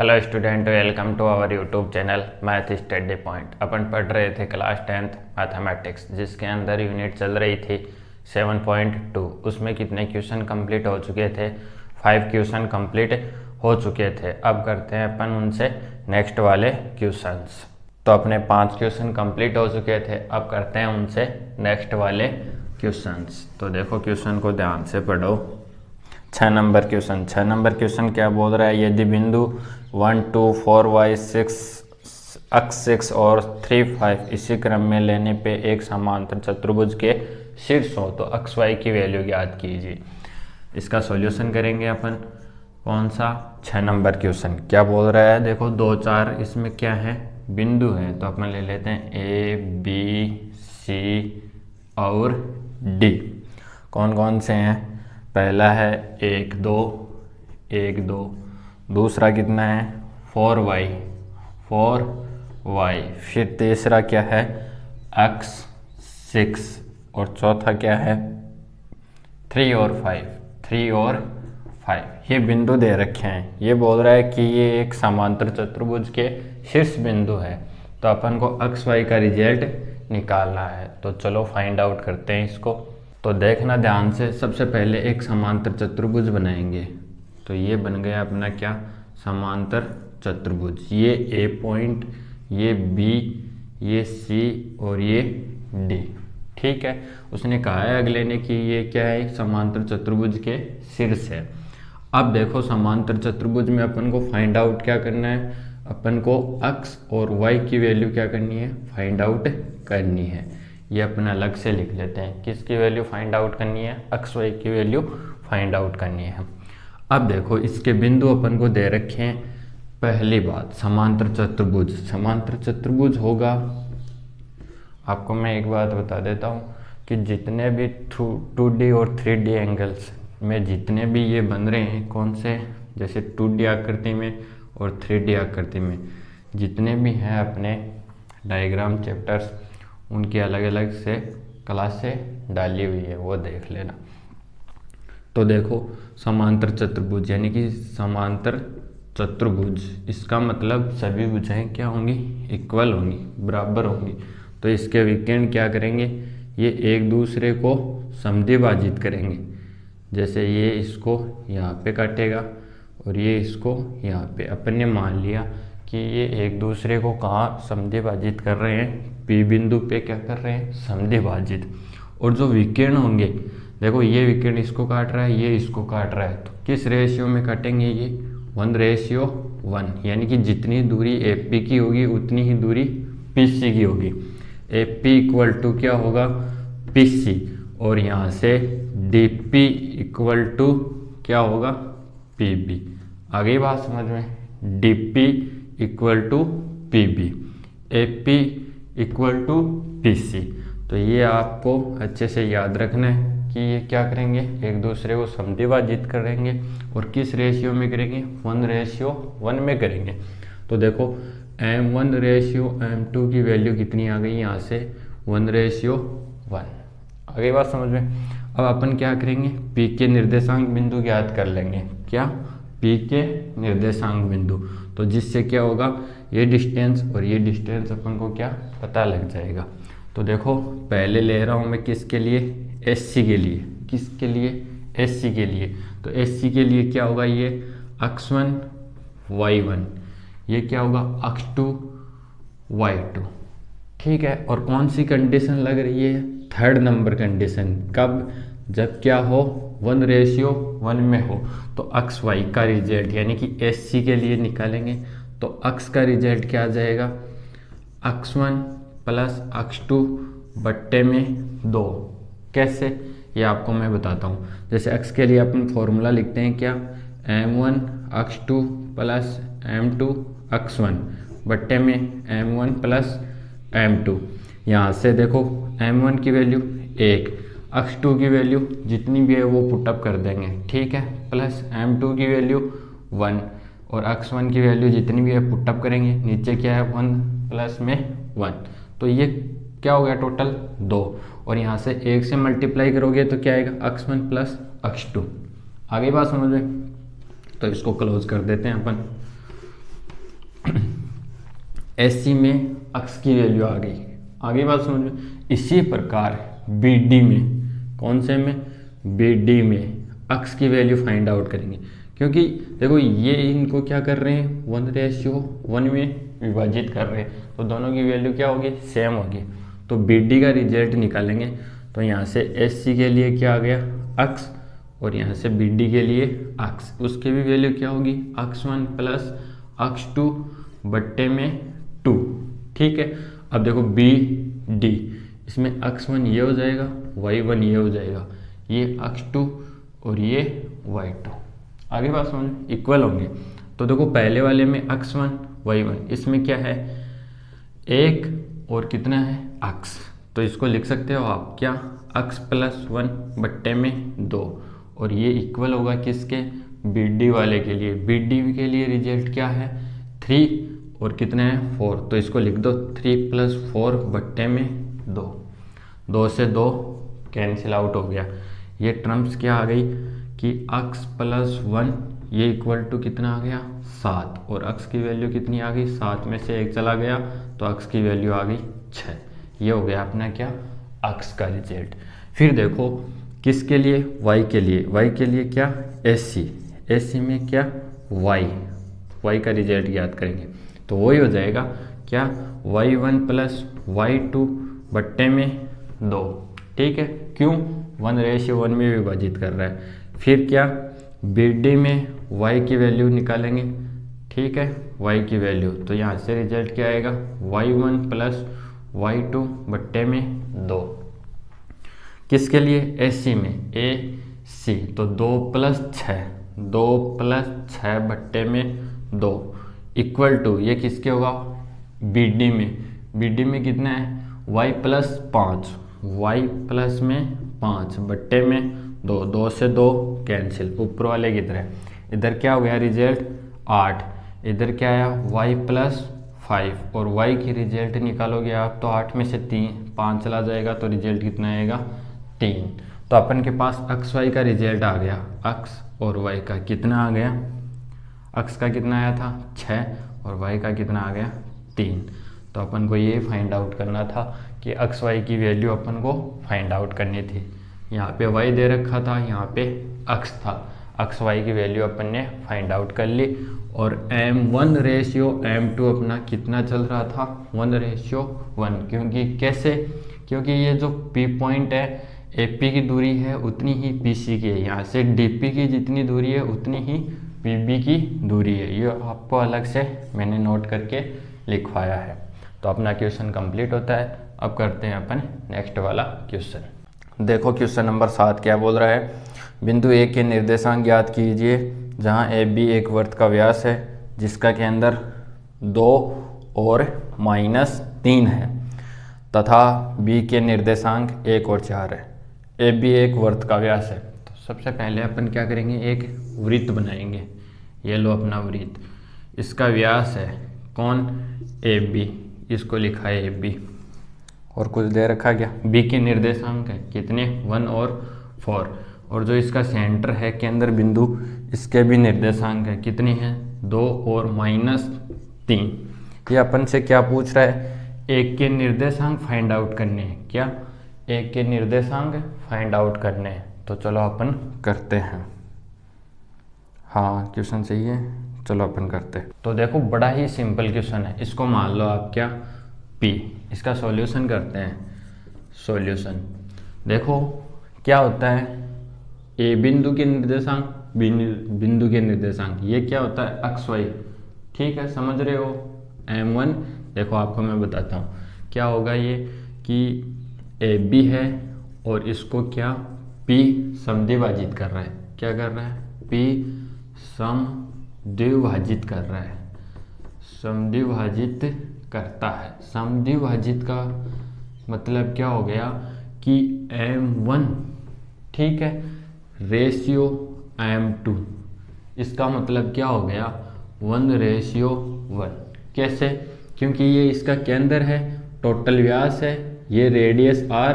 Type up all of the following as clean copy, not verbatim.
Hello student, welcome to our YouTube channel math study point. अपन पढ़ रहे थे क्लास 10th मैथमेटिक्स, जिसके अंदर यूनिट चल रही थी 7.2। उसमें कितने क्वेश्चन कंप्लीट हो चुके थे? 5 क्वेश्चन कंप्लीट हो चुके थे। अब करते हैं अपन उनसे नेक्स्ट वाले क्वेश्चंस। तो अपने 5 क्वेश्चन कंप्लीट हो चुके थे, अब करते हैं उनसे नेक्स्ट वाले क्वेश्चंस। तो देखो क्वेश्चन को ध्यान से पढ़ो। 6 नंबर क्वेश्चन क्या बोल रहा है? यदि बिंदु 1 2 4 y 6 x 6 और 3 5 इसी क्रम में लेने पे एक समांतर चतुर्भुज के शीर्ष हो तो x y की वैल्यू ज्ञात कीजिए। इसका सॉल्यूशन करेंगे अपन। कौन सा? 6 नंबर क्वेश्चन क्या बोल रहा है? देखो 2 4 इसमें क्या है? बिंदु है, तो अपन ले लेते हैं A B C और D। कौन कौन से हैं? पहला है 1 2 1 2, दूसरा कितना है 4y 4y, फिर तीसरा क्या है x 6 और चौथा क्या है 3 और 5। ये बिंदु दे रखे हैं। ये बोल रहा है कि ये एक समांतर चतुर्भुज के शीर्ष बिंदु है, तो अपन को x y का रिजल्ट निकालना है। तो चलो फाइंड आउट करते हैं इसको। तो देखना ध्यान से। सबसे पहले एक समांतर चतुर्भुज बनाएंगे। तो ये बन गया अपना क्या? समांतर चतुर्भुज। ये A पॉइंट, ये B, ये C और ये D। ठीक है। उसने कहा है अगले ने कि ये क्या है? समांतर चतुर्भुज के शीर्ष है। अब देखो समांतर चतुर्भुज में अपन को फाइंड आउट क्या करना है? अपन को x और y की वैल्यू क्या करनी है? फाइंड आउट करनी है। ये अपना अलग से लिख लेते हैं। किसकी वैल्यू फाइंड आउट करनी है? x y की वैल्यू फाइंड आउट करनी है। अब देखो इसके बिंदु अपन को दे रखे हैं। पहली बात, समांतर चतुर्भुज होगा। आपको मैं एक बात बता देता हूँ कि जितने भी 2D और 3D एंगल्स में जितने भी ये बन रहे हैं, कौन से? जैसे 2D आकृति में और 3D आकृति में जितने भी हैं अपने डायग्राम चैप्टर्स, उनकी अलग अलग से क्लास से डाली हुई है, वो देख लेना। तो देखो समांतर चतुर्भुज यानी कि समांतर चतुर्भुज, इसका मतलब सभी भुजाएं क्या होंगी? इक्वल होंगी, बराबर होंगी। तो इसके विकर्ण क्या करेंगे? ये एक दूसरे को समद्विभाजित करेंगे। जैसे ये इसको यहाँ पे काटेगा और ये इसको यहाँ पे। अपन ने मान लिया कि ये एक दूसरे को कहाँ समद्विभाजित कर रहे हैं? P बिंदु पे क्या कर रहे हैं? समद्विभाजित। और जो विकर्ण होंगे, देखो ये विकर्ण इसको काट रहा है, ये इसको काट रहा है, तो किस रेशियो में काटेंगे? ये 1:1, यानी कि जितनी दूरी AP की होगी उतनी ही दूरी PC की होगी। AP इक्वल टू क्या होगा? PC। और यहाँ से DP इक्वल टू क्या होगा? PB। आ गई बात समझ में? DP equal to PB, AP equal to PC। तो ये आपको अच्छे से याद रखना है कि ये क्या करेंगे? एक दूसरे को समद्विभाजित करेंगे। और किस रेशियो में करेंगे? 1:1 में करेंगे। तो देखो M1:M2 की वैल्यू कितनी आ गई? यहाँ से 1:1। आ गई बात समझ में? अब अपन क्या करेंगे? P के निर्देशांक बिंदु ज्ञात कर लेंगे। क्या? P के निर्देशांक बिंदु। तो जिससे क्या होगा? ये डिस्टेंस और ये डिस्टेंस अपन को क्या पता लग जाएगा। तो देखो पहले ले रहा हूँ मैं किसके लिए? SC के लिए। किसके लिए? SC के लिए। तो SC के लिए क्या होगा? ये x1 y1, ये क्या होगा? x2 y2। ठीक है। और कौन सी कंडीशन लग रही है? 3rd number condition. कब? जब क्या हो? 1:1 में हो। तो x y का रिजल्ट यानी कि SC के लिए निकालेंगे। तो x का रिजल्ट क्या आ जाएगा? x1 प्लस x2 बट्टे में 2। कैसे? ये आपको मैं बताता हूँ। जैसे x के लिए अपन फॉर्मूला लिखते हैं क्या? M1 x2 plus M2 x1 बट्टे में M1 प्लस M2। यहाँ से देखो M1 की वैल्यू 1, x2 की वैल्यू जितनी भी है वो पुटअप कर देंगे। ठीक है। प्लस M2 की वैल्यू 1 और x1 की वैल्यू जितनी भी है पुटअप करेंगे। नीचे क्या है? 1 प्लस में 1। तो ये क्या हो गया? टोटल 2। और यहाँ से 1 से मल्टीप्लाई करोगे तो क्या आएगा? x1 plus x2। आगे बात समझ में? तो इसको क्लोज कर देते हैं अपन। AC में अक्स की वैल्यू आ गई, आगे बात समझ में। इसी प्रकार BD में, कौन से में, BD में अक्स की वैल्यू फाइंड आउट करेंगे, क्योंकि देखो ये इनको क्या कर रहे हैं, 1:1 में विभाजित कर रहे हैं, तो दोनों की वैल्यू क्या होगी, सेम होगी। तो BD का रिजल्ट निकालेंगे, तो यहाँ से SC के लिए क्या आ गया, अक्स, और यहाँ से BD के लिए अक्स, उसकी भी वैल्यू क्या होगी, अक्स1 प्लस अक्स2 बट्टे में 2। ठीक है, अब देखो BD, इसमें अक्स1 ये हो जाएगा, y1 ये हो जाएगा, ये अक्स2 और ये y2, आगे बात समझ, इक्वल होंगे। तो देखो पहले वाले में अक्स1 y1, इसमें क्या है, एक और कितना है, अक्स, तो इसको लिख सकते हो आप क्या, अक्स प्लस 1 बट्टे में 2, और ये इक्वल होगा किसके, BD वाले के लिए। BD के लिए रिजल्ट क्या है, 3 और कितना है, 4, तो इसको लिख दो 3 + 4 बट्टे में 2, 2 से 2 कैंसिल आउट हो गया। ये टर्म्स क्या आ गई कि अक्स प्लस 1 ये इक्वल टू कितना आ गया, 7, और अक्स की वैल्यू कितनी आ गई, 7 में से 1 चला गया, तो अक्स की वैल्यू आ गई 6। ये हो गया अपना क्या, अक्स का रिजल्ट। फिर देखो किसके लिए, y के लिए, y के लिए क्या, SC में क्या, y का रिजल्ट याद करेंगे, तो वही हो जाएगा क्या, y1 प्लस y2 बट्टे में 2। ठीक है, क्यों, 1:1 में विभाजित कर रहा है। फिर क्या, BD में y की वैल्यू निकालेंगे, ठीक है, y की वैल्यू, तो यहाँ से रिजल्ट क्या आएगा, y1 प्लस y2 बट्टे में 2। किसके लिए, SC में, AC, तो 2 + 6 बट्टे में 2 इक्वल टू, ये किसके होगा, BD में कितना है, y प्लस 5, y प्लस में 5 बट्टे में 2, 2 से 2 कैंसिल, ऊपर वाले की तरह, इधर क्या हो गया रिजल्ट 8, इधर क्या आया y प्लस 5, और y की रिजल्ट निकालोगे आप तो 8 में से 5 चला जाएगा, तो रिजल्ट कितना आएगा 3। तो अपन के पास अक्स y का रिजल्ट आ गया, अक्स और y का कितना आ गया, अक्स का कितना आया था 6 और y का कितना आ गया 3। तो अपन को ये फाइंड आउट करना था कि अक्स y की वैल्यू अपन को फाइंड आउट करनी थी। यहाँ पे y दे रखा था, यहाँ पे अक्स था, अक्स y की वैल्यू अपन ने फाइंड आउट कर ली, और m1:m2 अपना कितना चल रहा था, 1:1, क्योंकि कैसे, क्योंकि ये जो P पॉइंट है AP की दूरी है उतनी ही PC की है, यहाँ से DP की जितनी दूरी है उतनी ही PB की दूरी है, ये आपको अलग से मैंने नोट करके लिखवाया है। तो अपना क्वेश्चन कंप्लीट होता है। अब करते हैं अपन नेक्स्ट वाला क्वेश्चन। देखो क्वेश्चन नंबर 7 क्या बोल रहा है, बिंदु A के निर्देशांक ज्ञात कीजिए जहाँ AB एक वृत्त का व्यास है जिसका केंद्र 2 और -3 है तथा B के निर्देशांक 1 और 4 है। AB एक वृत्त का व्यास है, तो सबसे पहले अपन क्या करेंगे, एक वृत्त बनाएंगे। ये लो अपना वृत्त, इसका व्यास है कौन, AB, इसको लिखा है AB, और कुछ दे रखा क्या, B के निर्देशांक है कितने 1 और 4, और जो इसका सेंटर है केंद्र बिंदु, इसके भी निर्देशांक है कितने हैं 2 और -3। ये अपन से क्या पूछ रहा है, एक के निर्देशांक फाइंड आउट करने हैं, क्या, एक के निर्देशांक फाइंड आउट करने हैं। तो चलो अपन करते हैं, हाँ क्वेश्चन सही है, चलो अपन करते हैं। तो देखो बड़ा ही सिंपल क्वेश्चन है, इसको मान लो आप क्या P, इसका सॉल्यूशन करते हैं। सॉल्यूशन देखो क्या होता है, A बिंदु के निर्देशांक, बिंदु के निर्देशांक, ये क्या होता है अक्स y, ठीक है, समझ रहे हो। M1 देखो आपको मैं बताता हूँ क्या होगा, ये कि AB है और इसको क्या P समद्विभाजित कर रहा है, क्या कर रहा है, P समद्विभाजित कर रहा है, समद्विभाजित करता है। समद्विभाजित का मतलब क्या हो गया कि M1, ठीक है, रेशियो M2, इसका मतलब क्या हो गया 1:1। कैसे, क्योंकि ये इसका केंद्र है, टोटल व्यास है, ये रेडियस R,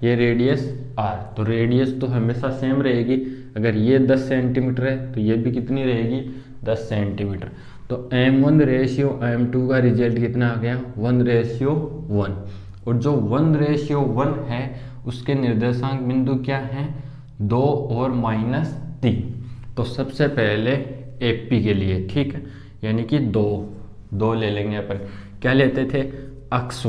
ये रेडियस R, तो रेडियस तो हमेशा सेम रहेगी। अगर ये 10 सेंटीमीटर है तो ये भी कितनी रहेगी 10 सेंटीमीटर। तो M1:M2 का रिजल्ट कितना आ गया 1:1। और जो 1:1 है उसके निर्देशांक बिंदु क्या हैं 2 और -3। तो सबसे पहले AP के लिए, ठीक है, यानी कि 2 ले लेंगे अपन। क्या लेते थे अक्ष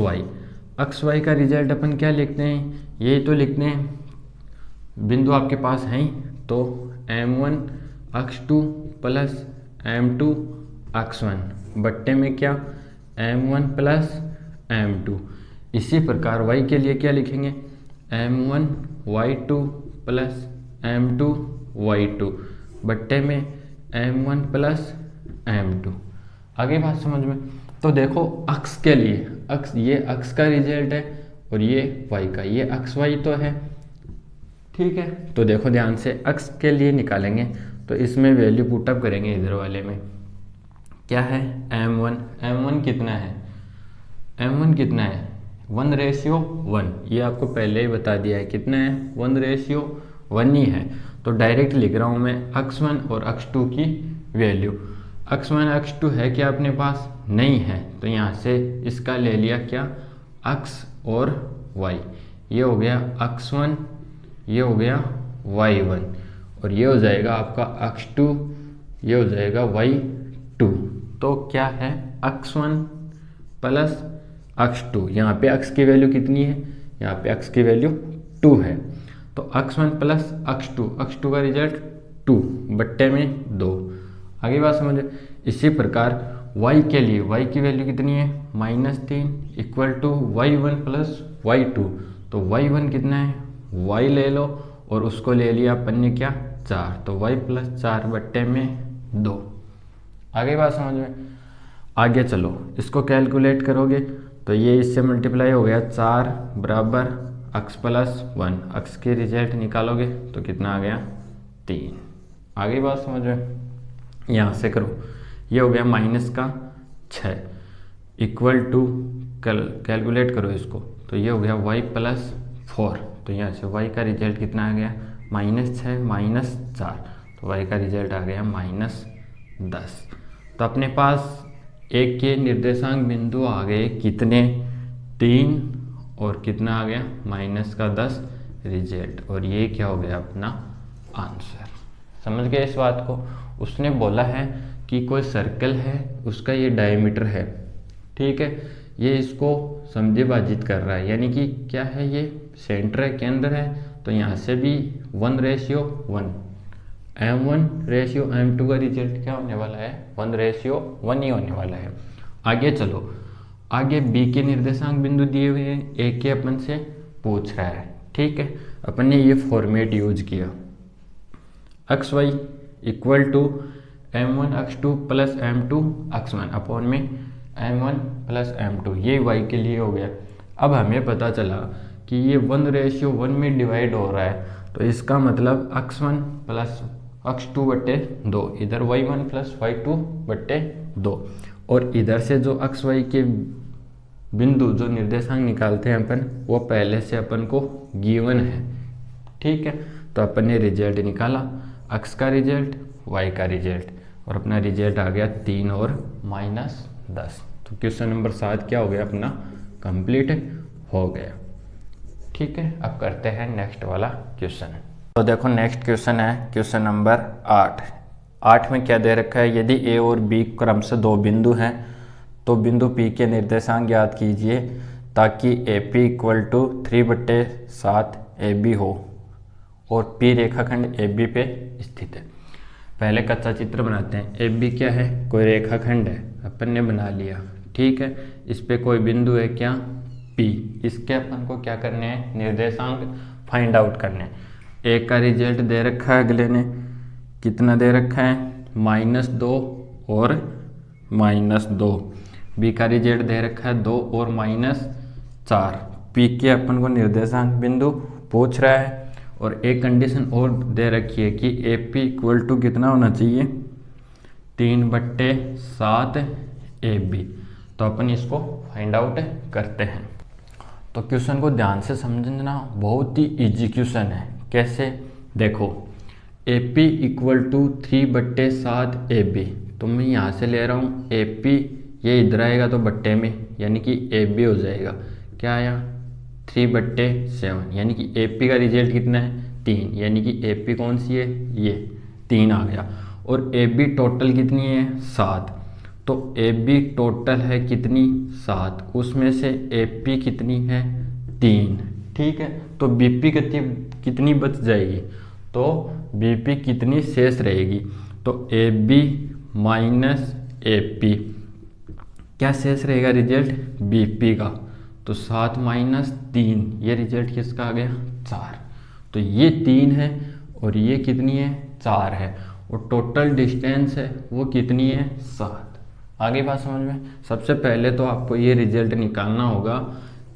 y का रिजल्ट अपन क्या लिखते हैं, यही तो लिखते हैं, बिंदु आपके पास हैं। तो M1 अक्ष 2 प्लस M2 अक्ष 1 बट्टे में क्या M1 प्लस M2। इसी प्रकार y के लिए क्या लिखेंगे M1 y2 plus M2 y2 बट्टे में M1 प्लस M2। आगे बात समझ में। तो देखो अक्ष के लिए, अक्ष ये अक्ष का रिजल्ट है और ये y का, ये अक्ष y तो है, ठीक है। तो देखो ध्यान से अक्ष के लिए निकालेंगे तो इसमें वैल्यू पुटअप करेंगे। इधर वाले में क्या है M1 कितना है, M1 कितना है 1:1। ये आपको पहले ही बता दिया है कितना है 1:1 ही है। तो डायरेक्ट लिख रहा हूँ मैं अक्ष 1 और अक्ष 2 की वैल्यू। अक्ष 1 अक्ष 2 है क्या अपने पास, नहीं है, तो यहाँ से इसका ले लिया क्या अक्ष और y। ये हो गया अक्ष 1, ये हो गया y1 और ये हो जाएगा आपका अक्ष 2, ये हो जाएगा y2। तो क्या है अक्ष 1 प्लस अक्ष 2। यहाँ पे अक्ष की वैल्यू कितनी है, यहाँ पे अक्ष की वैल्यू 2 है। तो अक्ष 1 प्लस अक्ष 2 का रिजल्ट 2 बट्टे में 2। आगे बात समझे। इसी प्रकार y के लिए, y की वैल्यू कितनी है -3 equal to y1 plus y2। तो y1 कितना है, y ले लो और उसको ले लिया अपन ने क्या 4, तो y प्लस 4 बट्टे में 2। आगे बात समझ में। आगे चलो इसको कैलकुलेट करोगे तो ये इससे मल्टीप्लाई हो गया 4 बराबर अक्ष प्लस 1, अक्ष के रिजल्ट निकालोगे तो कितना आ गया 3। आगे बात समझ में। यहाँ से करो, ये हो गया -6 इक्वल टू कैलकुलेट करो इसको तो ये हो गया y प्लस 4। तो यहाँ से y का रिजल्ट कितना आ गया -6 -4, तो y का रिजल्ट आ गया -10। तो अपने पास एक के निर्देशांक बिंदु आ गए कितने 3 और कितना आ गया -10 रिजल्ट। और ये क्या हो गया अपना आंसर। समझ गए इस बात को। उसने बोला है कि कोई सर्कल है उसका ये डायमीटर है, ठीक है, ये इसको समद्विभाजित कर रहा है, यानी कि क्या है ये सेंटर है केंद्र है। तो यहाँ से भी 1:1 M1:M2 का रिजल्ट क्या होने वाला है 1:1 ही होने वाला है। आगे चलो, आगे B के निर्देशांक बिंदु दिए हुए हैं, A के अपन से पूछ रहा है, ठीक है। अपन ने ये फॉर्मेट यूज किया अक्ष y इक्वल टू M1 अक्ष 2 प्लस M2 अक्ष 1 अपॉन में M1 प्लस M2, ये y के लिए हो गया। अब हमें पता चला कि ये 1:1 में डिवाइड हो रहा है, तो इसका मतलब अक्ष 1 प्लस अक्ष 2 बट्टे 2, इधर y1 प्लस y2 बट्टे 2। और इधर से जो अक्ष y के बिंदु जो निर्देशांक निकालते हैं अपन, वो पहले से अपन को गिवन है, ठीक है। तो अपन ने रिजल्ट निकाला, अक्ष का रिजल्ट y का रिजल्ट, और अपना रिजल्ट आ गया 3 और -10। तो क्वेश्चन नंबर 7 क्या हो गया अपना कंप्लीट हो गया, ठीक है। अब करते हैं नेक्स्ट वाला क्वेश्चन। तो देखो नेक्स्ट क्वेश्चन है क्वेश्चन नंबर 8 में क्या दे रखा है, यदि a और b क्रम से 2 बिंदु हैं तो बिंदु P के निर्देशांक ज्ञात कीजिए ताकि AP इक्वल टू 3/7 AB हो और P रेखाखंड AB पे स्थित है। पहले कच्चा चित्र बनाते हैं। AB क्या है, कोई रेखाखंड है, अपन ने बना लिया, ठीक है। इस पे कोई बिंदु है क्या P, इसके अपन को क्या करने हैं निर्देशांक फाइंड आउट करने हैं। A का रिजल्ट दे रखा है, अगले ने कितना दे रखा है -2 और -2। B का रिजल्ट दे रखा है 2 और -4। P के अपन को निर्देशांक बिंदु पूछ रहा है और एक कंडीशन और दे रखी है कि AP इक्वल टू कितना होना चाहिए 3/7 AB। तो अपन इसको फाइंड आउट करते हैं। तो क्वेश्चन को ध्यान से समझना, बहुत ही इजी क्वेश्चन है। कैसे, देखो AP इक्वल टू 3/7 AB, तो मैं यहाँ से ले रहा हूँ ए पी, ये इधर आएगा तो बट्टे में, यानी कि ए बी हो जाएगा। क्या आया 3/7, यानी कि ए पी का रिजल्ट कितना है 3, यानी कि ए पी कौन सी है ये 3 आ गया। और ए बी टोटल कितनी है 7, तो ए बी टोटल है कितनी 7, उसमें से ए पी कितनी है 3। ठीक है, तो बी पी कितनी बच जाएगी, तो बी पी कितनी शेष रहेगी, तो A B minus A P क्या शेष रहेगा रिजल्ट बी पी का, तो 7 - 3, ये रिजल्ट किसका आ गया 4। तो ये 3 है और ये कितनी है 4 है, और टोटल डिस्टेंस है वो कितनी है 7। आगे बात समझ में। सबसे पहले तो आपको ये रिजल्ट निकालना होगा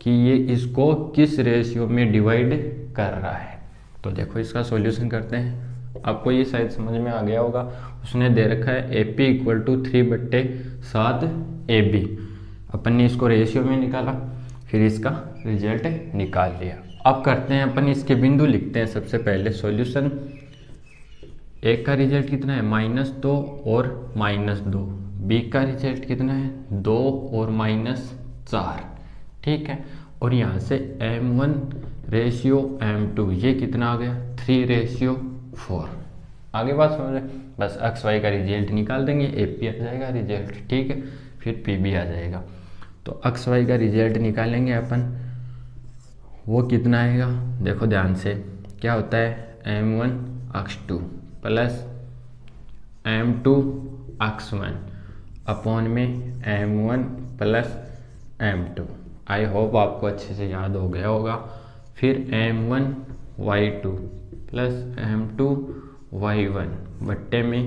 कि ये इसको किस रेशियो में डिवाइड कर रहा है। तो देखो इसका सॉल्यूशन करते हैं। आपको ये शायद समझ में आ गया होगा, उसने दे रखा है ए पी = 3/7 ए बी। अपन ने इसको रेशियो में निकाला, फिर इसका रिजल्ट निकाल लिया। अब करते हैं अपन इसके बिंदु लिखते हैं। सबसे पहले सॉल्यूशन, एक का रिजल्ट कितना है -2 और -2, बी का रिजल्ट कितना है 2 और -4। ठीक है, और यहाँ से m1:m2 ये कितना आ गया 3:4। आगे बात समझ रहे, बस एक्स वाई का रिजल्ट निकाल देंगे, ए पी आ जाएगा रिजल्ट। ठीक है, फिर पी बी आ जाएगा। तो एक्स वाई का रिजल्ट निकालेंगे अपन, वो कितना आएगा देखो ध्यान से। क्या होता है m1x2 प्लस m2x1 अपॉन में m1 plus m2। I hope आपको अच्छे से याद हो गया होगा। फिर m1y2 प्लस m2y1 बट्टे में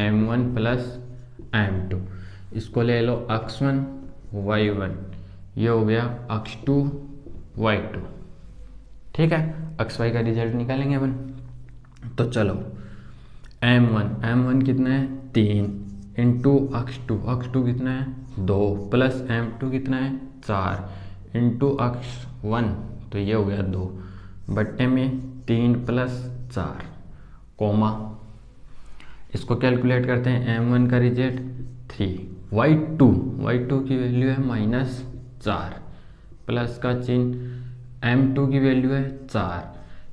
m1 प्लस m2। इसको ले लो x1 y1, ये हो गया x2 y2। ठीक है, एक्स वाई का रिजल्ट निकालेंगे अपन। तो चलो m1 कितना है 3 इंटू x2 कितना है 2 प्लस m2 कितना है 4 इंटू x1, तो ये हो गया 2 बट्टे में 3 + 4 कोमा। इसको कैलकुलेट करते हैं। m1 का रिजल्ट 3, y2 की वैल्यू है -4 प्लस का चिन्ह, m2 की वैल्यू है 4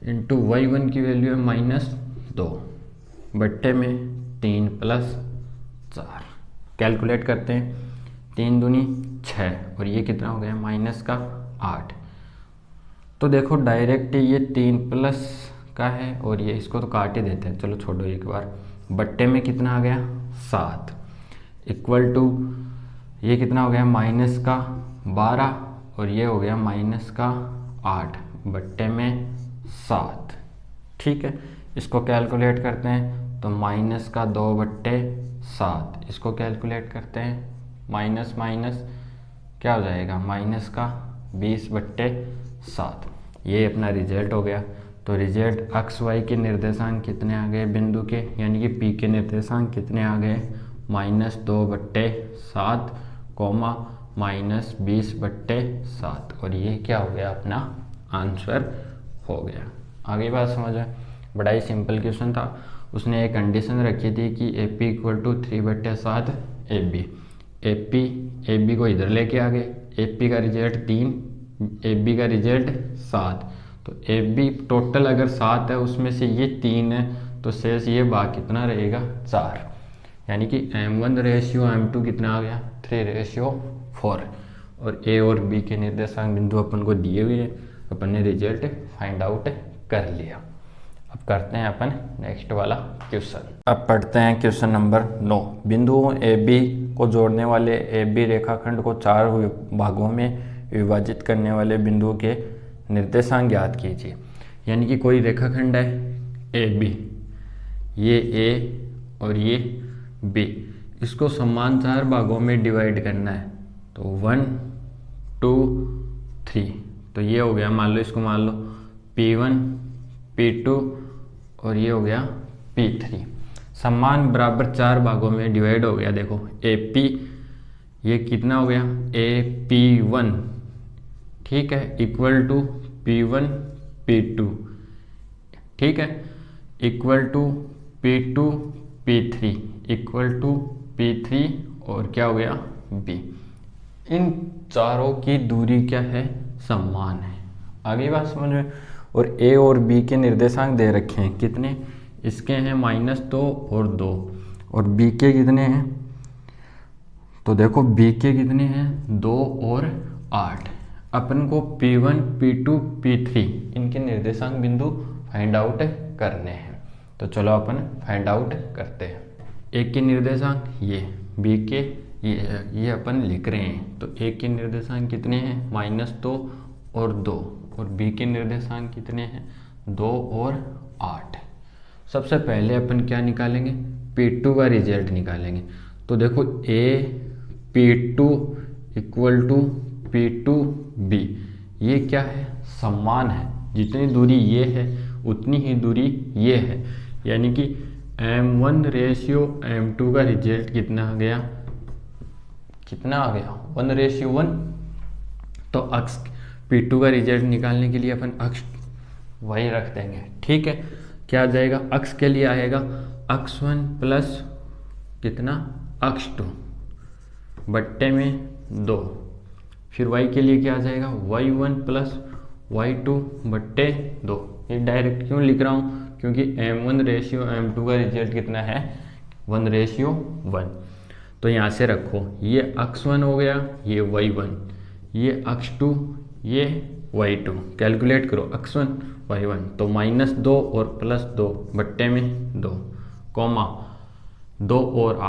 इंटू y1 की वैल्यू है -2 बट्टे में 3 + 4। कैलकुलेट करते हैं, 3 दूनी 6 और ये कितना हो गया -8। तो देखो डायरेक्ट ये 3 प्लस का है और ये इसको तो काट ही देते हैं, चलो छोड़ो एक बार। बट्टे में कितना आ गया 7 इक्वल टू ये कितना हो गया -12 और ये हो गया -8 बट्टे में 7। ठीक है, इसको कैलकुलेट करते हैं तो -2/7। इसको कैलकुलेट करते हैं, माइनस क्या हो जाएगा -20/7। ये अपना रिजल्ट हो गया। तो रिजल्ट एक्स वाई के निर्देशांक कितने आ गए बिंदु के, यानी कि पी के निर्देशांक कितने आ गए -2/7 कोमा -20/7। और ये क्या हो गया अपना आंसर हो गया। आगे बात समझ में, बड़ा ही सिंपल क्वेश्चन था। उसने एक कंडीशन रखी थी कि A P = 3/7 A B. A B को इधर लेके आ गए, ए पी का रिजल्ट 3, ए बी का रिजल्ट 7। तो ए बी टोटल अगर 7 है उसमें से ये 3 है, तो शेष ये भाग कितना रहेगा 4, यानी कि m1:m2 कितना आ गया 3:4। और ए और बी के निर्देशांक बिंदु अपन को दिए हुए हैं, अपन ने रिजल्ट फाइंड आउट कर लिया। अब करते हैं अपन नेक्स्ट वाला क्वेश्चन। अब पढ़ते हैं क्वेश्चन नंबर 9। बिंदुओं ए बी को जोड़ने वाले ए बी रेखाखंड को 4 भागों में विभाजित करने वाले बिंदुओं के निर्देशांक ज्ञात कीजिए। यानी कि कोई रेखाखंड है ए बी, ये ए और ये बी, इसको समान 4 भागों में डिवाइड करना है। तो 1 2 3, तो ये हो गया, मान लो इसको मान लो P1 P2 और ये हो गया P3। समान बराबर 4 भागों में डिवाइड हो गया। देखो AP ये कितना हो गया AP1, ठीक है, इक्वल टू P1 P2, ठीक है, equal to P2 P3, equal to P3 और क्या हो गया B। इन चारों की दूरी क्या है, समान है। आगे बात समझ में। और A और B के निर्देशांक दे रखे हैं कितने, इसके हैं -2 और 2, और B के कितने हैं, तो देखो B के कितने हैं 2 और 8। अपन को P1 P2 P3 इनके निर्देशांक बिंदु फाइंड आउट करने हैं। तो चलो अपन फाइंड आउट करते हैं। A के निर्देशांक ये, B के ये अपन लिख रहे हैं। तो A के निर्देशांक कितने हैं -2 और 2, और B के निर्देशांक कितने हैं 2 और 8। सबसे पहले अपन क्या निकालेंगे, P2 का रिजल्ट निकालेंगे। तो देखो A P2 equal to P2B, ये क्या है, समान है। जितनी दूरी ये है उतनी ही दूरी ये है, यानी कि M1 रेशियो M2 का रिजल्ट कितना आ गया, 1:1। तो अक्ष P2 का रिजल्ट निकालने के लिए अपन अक्ष वही रख देंगे, ठीक है। क्या आ जाएगा, अक्ष के लिए आएगा x1 प्लस कितना x2 बट्टे में 2। फिर y के लिए क्या आ जाएगा y1 प्लस y2 बट्टे 2। ये डायरेक्ट क्यों लिख रहा हूँ, क्योंकि M1 रेशियो M2 का रिजल्ट कितना है 1:1। तो यहाँ से रखो, ये x1 हो गया, ये y1, ये x2, ये y2। कैलकुलेट करो x1 y1, तो -2 और +2 बट्टे में 2, कॉमा 2 और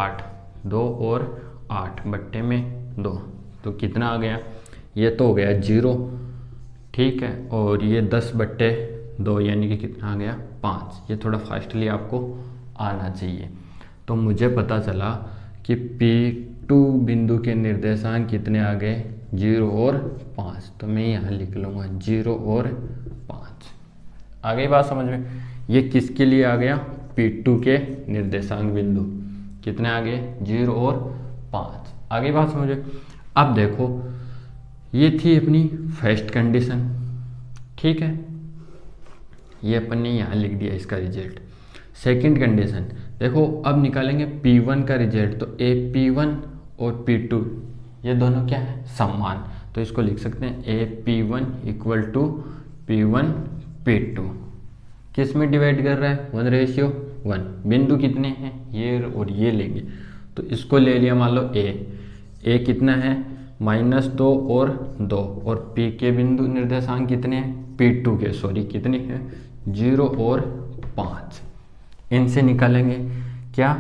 8 बट्टे में 2। तो कितना आ गया, ये तो हो गया 0, ठीक है। और ये 10 बट्टे 2 यानी कि कितना आ गया 5। ये थोड़ा फास्टली आपको आना चाहिए। तो मुझे पता चला कि P2 बिंदु के निर्देशांक कितने आ गए 0 और 5। तो मैं यहाँ लिख लूँगा 0 और 5। आ गई बात समझ में। ये किसके लिए आ गया, P2 के निर्देशांक बिंदु कितने आ गए 0 और 5। आ गई बात समझ में। अब देखो ये थी अपनी फर्स्ट कंडीशन, ठीक है, ये अपन ने यहाँ लिख दिया इसका रिजल्ट। सेकंड कंडीशन देखो, अब निकालेंगे P1 का रिजल्ट। तो P1 और P2 ये दोनों क्या है, समान। तो इसको लिख सकते हैं P1 equal to P1 P2। किस में डिवाइड कर रहा है 1:1। बिंदु कितने हैं, ये और ये लेंगे। तो इसको ले लिया मान लो A कितना है -2 और 2, और P के बिंदु निर्देशांक कितने हैं P2 के, सॉरी कितने हैं 0 और 5। इनसे निकालेंगे क्या,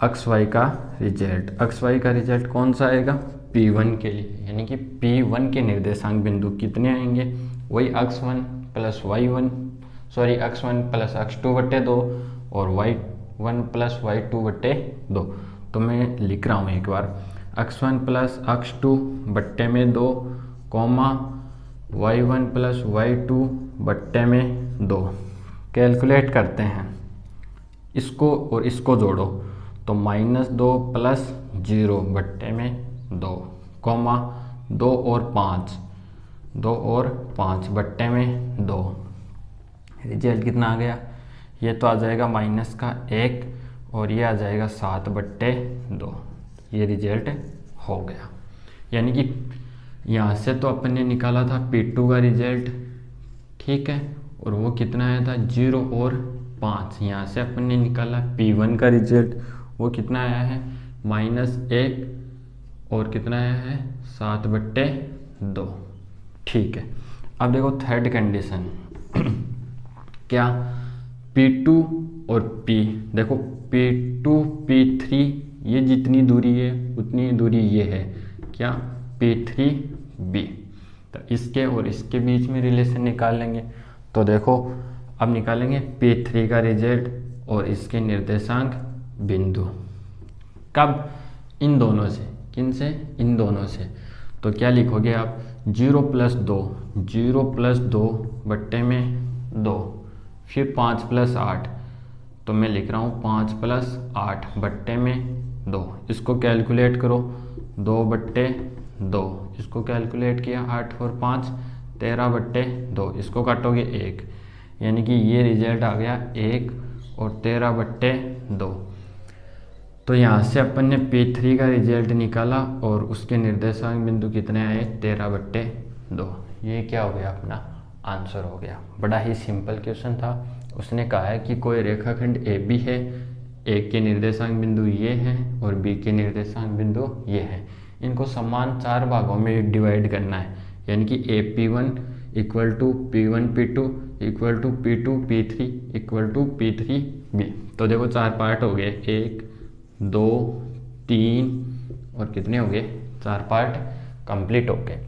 XY का रिजल्ट। XY का रिजल्ट कौन सा आएगा P1 के लिए, यानी कि P1 के निर्देशांक बिंदु कितने आएंगे, वही x1 प्लस x2 बट्टे 2 और y1 प्लस y2 बट्टे 2। तो मैं लिख रहा हूँ एक बार, x1 प्लस x2 बट्टे में 2, कॉमा y1 प्लस y2 बट्टे में 2। कैलकुलेट करते हैं, इसको और इसको जोड़ो तो -2 प्लस 0 बट्टे में 2, कॉमा 2 और 5 बट्टे में 2। रिजल्ट कितना आ गया, ये तो आ जाएगा -1 और ये आ जाएगा 7 बट्टे 2। ये रिजल्ट हो गया। यानी कि यहाँ से तो अपन ने निकाला था P2 का रिजल्ट, ठीक है, और वो कितना आया था 0 और 5। यहाँ से अपन ने निकाला P1 का रिजल्ट, वो कितना आया है -1 और कितना आया है 7 बट्टे 2, ठीक है। अब देखो थर्ड कंडीशन क्या, P2 और P, देखो P2 P3 ये जितनी दूरी है उतनी दूरी ये है क्या P3B। तो इसके और इसके बीच में रिलेशन निकाल लेंगे। तो देखो अब निकालेंगे P3 का रिजल्ट और इसके निर्देशांक बिंदु। कब, इन दोनों से, किन से, इन दोनों से। तो क्या लिखोगे आप 0 प्लस 2 बट्टे में 2, फिर 5 प्लस 8। तो मैं लिख रहा हूँ 5 प्लस 8 बट्टे में 2। इसको कैलकुलेट करो 2 बट्टे 2, इसको कैलकुलेट किया 8 और 5 13 बट्टे 2, इसको काटोगे 1, यानी कि ये रिजल्ट आ गया 1 और 13 बट्टे 2। तो यहाँ से अपन ने P3 का रिजल्ट निकाला और उसके निर्देशांक बिंदु कितने आए 13/2। ये क्या हो गया अपना आंसर हो गया। बड़ा ही सिंपल क्वेश्चन था। उसने कहा है कि कोई रेखाखंड AB है, A के निर्देशांक बिंदु ये हैं और B के निर्देशांक बिंदु ये हैं। इनको समान 4 भागों में डिवाइड करना है, यानी कि AP1 equal to P1 P2 equal to P2 P3 equal to P3 B। तो देखो 4 पार्ट हो गए, 1 2 3 और कितने हो गए 4 पार्ट कंप्लीट हो गए।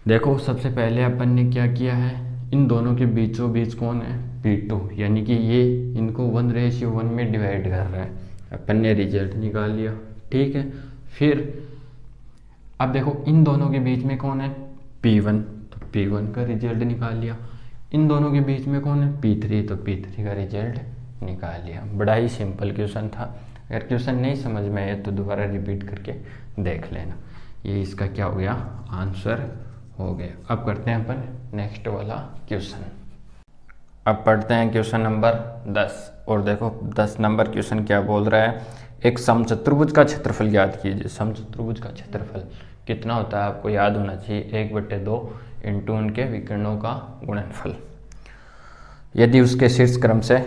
देखो सबसे पहले अपन ने क्या किया है, इन दोनों के बीचों बीच कौन है P2, यानी कि ये इनको 1:1 में डिवाइड कर रहा है। अपन ने रिजल्ट निकाल लिया, ठीक है। फिर अब देखो इन दोनों के बीच में कौन है P1, तो P1 का रिजल्ट निकाल लिया। इन दोनों के बीच में कौन है P3, तो P3 का रिजल्ट निकाल लिया। बड़ा ही सिंपल क्वेश्चन था। अगर क्वेश्चन नहीं समझ में आए तो दोबारा रिपीट करके देख लेना। ये इसका क्या हो गया आंसर हो गया। अब करते हैं अपन नेक्स्ट वाला क्वेश्चन। अब पढ़ते हैं क्वेश्चन नंबर 10। और देखो 10 नंबर क्वेश्चन क्या बोल रहा है, एक समचतुर्भुज का क्षेत्रफल ज्ञात कीजिए। समचतुर्भुज का क्षेत्रफल कितना होता है आपको याद होना चाहिए, 1/2 इंटू उनके विकर्णों का गुणनफल, यदि उसके शीर्ष क्रम से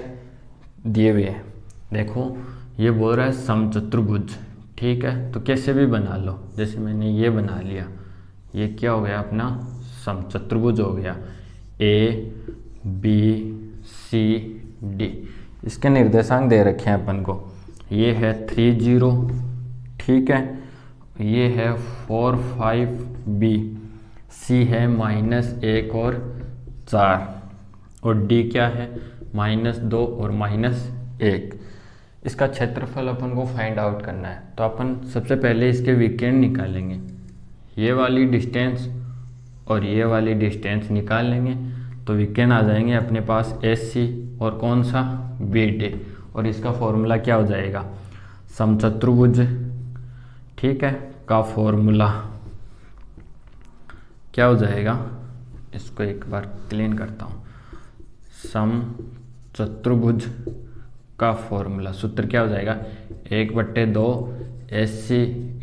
दिए हुए हैं। देखो ये बोल रहा है समचतुर्भुज, ठीक है। तो कैसे भी बना लो, जैसे मैंने ये बना लिया, ये क्या हो गया अपना समचतुर्भुज हो गया ABCD। इसके निर्देशांक दे रखे हैं अपन को, ये है 3 0, ठीक है। ये है 4 5B, C है -1 और 4, और D क्या है -2 और -1। इसका क्षेत्रफल अपन को फाइंड आउट करना है। तो अपन सबसे पहले इसके विकर्ण निकालेंगे, ये वाली डिस्टेंस और ये वाली डिस्टेंस निकाल लेंगे। तो विकर्ण आ जाएंगे अपने पास AC और कौन सा BD, और इसका फॉर्मूला क्या हो जाएगा समचतुर्भुज, ठीक है, का फॉर्मूला क्या हो जाएगा, इसको एक बार क्लीन करता हूँ। समचतुर्भुज का फॉर्मूला सूत्र क्या हो जाएगा 1/2 AC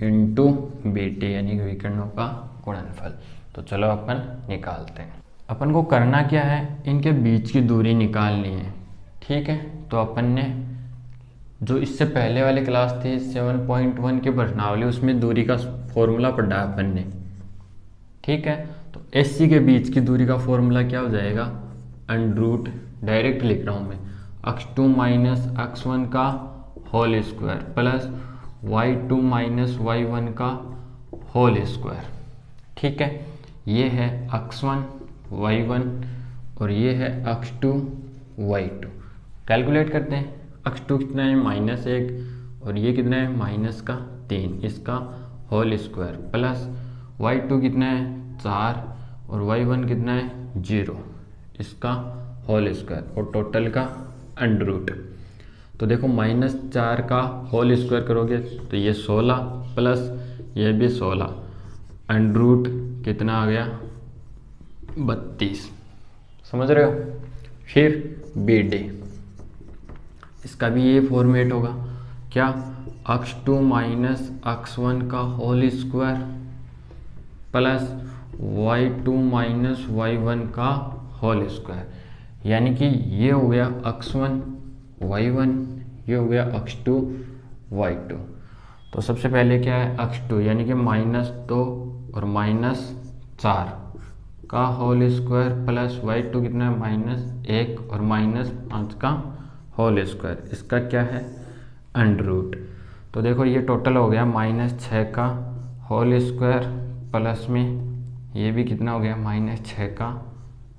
इंटू BT, यानी कि विकर्णों का गुणनफल। तो चलो अपन निकालते हैं। अपन को करना क्या है, इनके बीच की दूरी निकालनी है, ठीक है। तो अपन ने जो इससे पहले वाली क्लास थी 7.1 की प्रश्नावली, उसमें दूरी का फॉर्मूला पढ़ा अपन ने, ठीक है। तो AC के बीच की दूरी का फॉर्मूला क्या हो जाएगा √, डायरेक्ट लिख रहा हूँ मैं, x2 - x1 का whole square plus y2 - y1 का होल स्क्वायर, ठीक है। ये है x1 y1 और ये है x2 y2। कैलकुलेट करते हैं, x2 कितना है -1 और ये कितना है -3, इसका होल स्क्वायर प्लस y2 कितना है 4 और y1 कितना है 0, इसका होल स्क्वायर और टोटल का √। तो देखो -4 का होल स्क्वायर करोगे तो ये 16 प्लस ये भी 16, √, कितना आ गया 32, समझ रहे हो। फिर BD, इसका भी ये फॉर्मेट होगा क्या, x2 - x1 का whole square plus y2 - y1 का होल स्क्वायर, यानी कि ये हो गया x1 y1, ये हो गया x2 y2। तो सबसे पहले क्या है x2, यानी कि -2 और -4 का होल स्क्वायर प्लस y2 कितना है -1 और -5 का होल स्क्वायर, इसका क्या है √। तो देखो ये टोटल हो गया -6 का होल स्क्वायर प्लस में ये भी कितना हो गया -6 का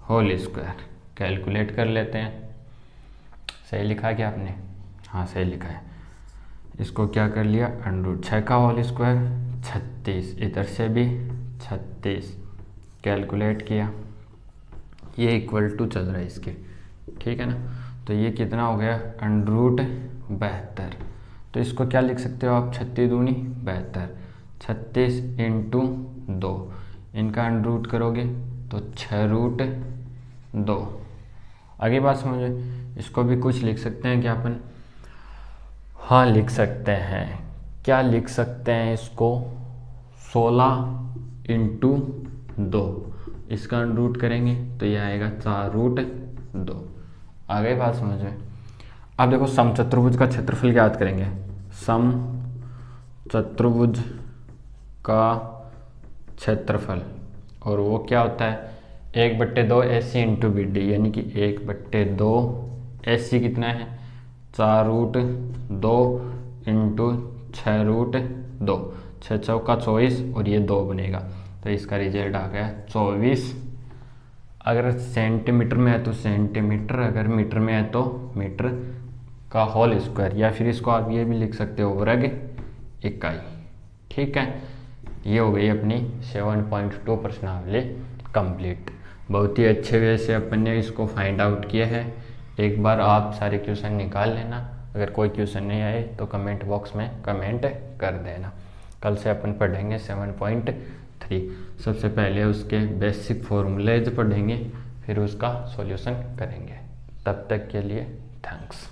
होल स्क्वायर। कैलकुलेट कर लेते हैं, सही लिखा क्या आपने, हाँ सही लिखा है। इसको क्या कर लिया √6 का होल स्क्वायर 36, इधर से भी 36, कैलकुलेट किया, ये इक्वल टू चल रहा है इसके, ठीक है ना। तो ये कितना हो गया √72। तो इसको क्या लिख सकते हो आप 36 दूनी 72, 36 इंटू 2, इनका √ करोगे तो 6√2। आगे बात समझे, इसको भी कुछ लिख सकते हैं क्या अपन हाँ लिख सकते हैं। क्या लिख सकते हैं इसको? 16 इंटू 2, इसका रूट करेंगे तो ये आएगा 4√2। आ गई बात समझ में? अब देखो समचतुर्भुज का क्षेत्रफल ज्ञात करेंगे। समचतुर्भुज का क्षेत्रफल, और वो क्या होता है? 1/2 AC इंटू BD, यानी कि 1/2 AC कितना है? 4√2 इंटू 6√2, 6 चौका 24 और ये 2 बनेगा, तो इसका रिजल्ट आ गया 24। अगर सेंटीमीटर में है तो सेंटीमीटर, अगर मीटर में है तो मीटर का होल स्क्वायर, या फिर इसको आप ये भी लिख सकते हो वर्ग इकाई। ठीक है, ये हो गई अपनी 7.2 प्रश्नावली कंप्लीट। बहुत ही अच्छे वे से अपन ने इसको फाइंड आउट किया है। एक बार आप सारे क्वेश्चन निकाल लेना, अगर कोई क्वेश्चन नहीं आए तो कमेंट बॉक्स में कमेंट कर देना। कल से अपन पढ़ेंगे 7.3। सबसे पहले उसके बेसिक फॉर्मूलेज पढ़ेंगे, फिर उसका सॉल्यूशन करेंगे। तब तक के लिए थैंक्स।